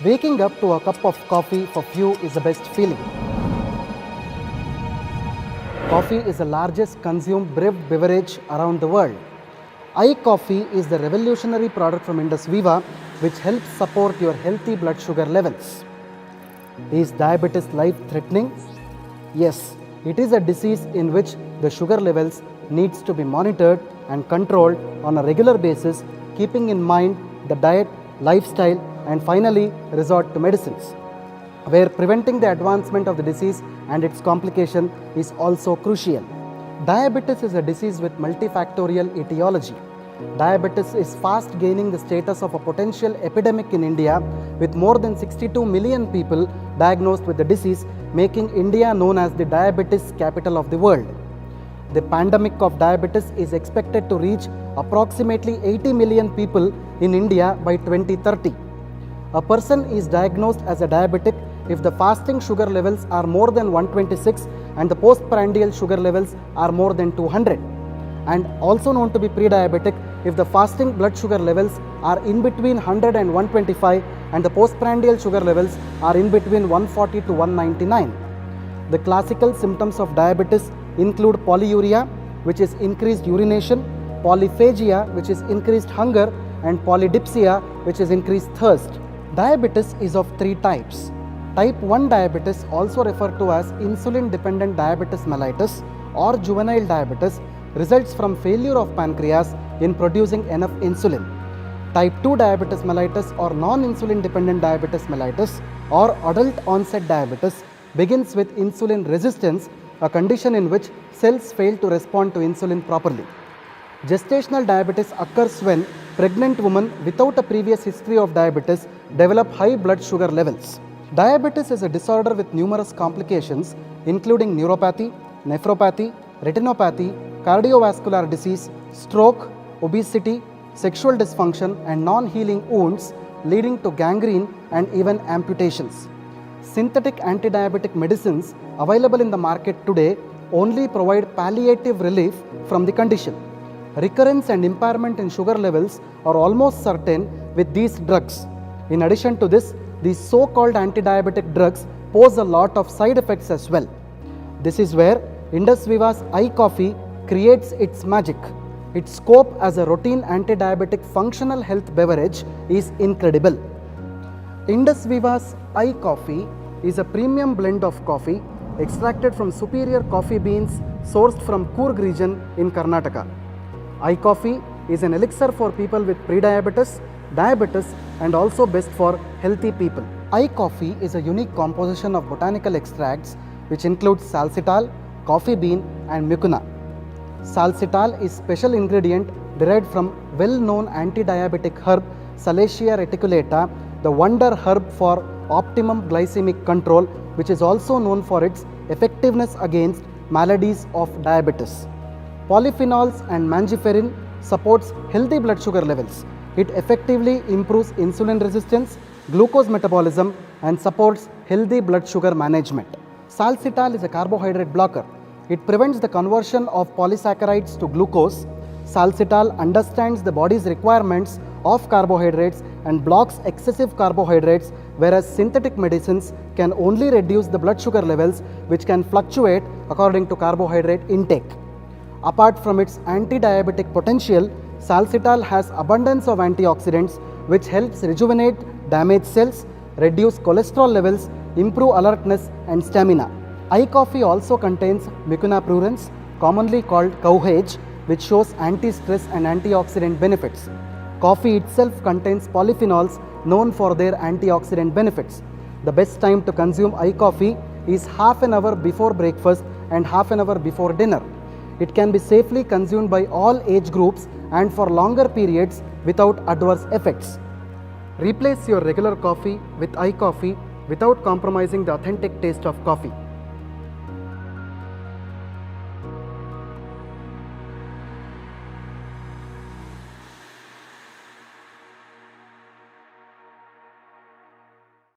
Waking up to a cup of coffee for few is the best feeling. Coffee is the largest consumed brewed beverage around the world. iCoffee is the revolutionary product from Indus Viva which helps support your healthy blood sugar levels. Is diabetes life-threatening? Yes, it is a disease in which the sugar levels needs to be monitored and controlled on a regular basis, keeping in mind the diet, lifestyle, and finally resort to medicines, where preventing the advancement of the disease and its complication is also crucial. Diabetes is a disease with multifactorial etiology. Diabetes is fast gaining the status of a potential epidemic in India, with more than 62 million people diagnosed with the disease, making India known as the diabetes capital of the world. The pandemic of diabetes is expected to reach approximately 80 million people in India by 2030. A person is diagnosed as a diabetic if the fasting sugar levels are more than 126 and the postprandial sugar levels are more than 200, and also known to be pre-diabetic if the fasting blood sugar levels are in between 100 and 125 and the postprandial sugar levels are in between 140 to 199. The classical symptoms of diabetes include polyuria, which is increased urination, polyphagia, which is increased hunger, and polydipsia, which is increased thirst. Diabetes is of three types. Type 1 diabetes, also referred to as insulin-dependent diabetes mellitus or juvenile diabetes, results from failure of pancreas in producing enough insulin. Type 2 diabetes mellitus or non-insulin dependent diabetes mellitus or adult onset diabetes begins with insulin resistance, a condition in which cells fail to respond to insulin properly. Gestational diabetes occurs when pregnant women without a previous history of diabetes develop high blood sugar levels. Diabetes is a disorder with numerous complications including neuropathy, nephropathy, retinopathy, cardiovascular disease, stroke, obesity, sexual dysfunction, and non-healing wounds leading to gangrene and even amputations. Synthetic anti-diabetic medicines available in the market today only provide palliative relief from the condition. Recurrence and impairment in sugar levels are almost certain with these drugs. In addition to this, these so-called anti-diabetic drugs pose a lot of side effects as well. This is where Indus Viva's iCoffee creates its magic. Its scope as a routine anti-diabetic functional health beverage is incredible. Indus Viva's iCoffee is a premium blend of coffee extracted from superior coffee beans sourced from Coorg region in Karnataka. iCoffee is an elixir for people with prediabetes, diabetes, and also best for healthy people. iCoffee is a unique composition of botanical extracts which includes salsitol, coffee bean, and mucuna. Salsitol is special ingredient derived from well-known anti-diabetic herb Salacia reticulata, the wonder herb for optimum glycemic control, which is also known for its effectiveness against maladies of diabetes. Polyphenols and mangiferin supports healthy blood sugar levels. It effectively improves insulin resistance, glucose metabolism, and supports healthy blood sugar management. Salsitol is a carbohydrate blocker. It prevents the conversion of polysaccharides to glucose. Salsitol understands the body's requirements of carbohydrates and blocks excessive carbohydrates, whereas synthetic medicines can only reduce the blood sugar levels, which can fluctuate according to carbohydrate intake. Apart from its anti-diabetic potential, salsitol has abundance of antioxidants which helps rejuvenate damaged cells, reduce cholesterol levels, improve alertness and stamina. iCoffee also contains mucuna prurens, commonly called cowhage, which shows anti-stress and antioxidant benefits. Coffee itself contains polyphenols known for their antioxidant benefits. The best time to consume iCoffee is half an hour before breakfast and half an hour before dinner. It can be safely consumed by all age groups and for longer periods without adverse effects. Replace your regular coffee with iCoffee without compromising the authentic taste of coffee.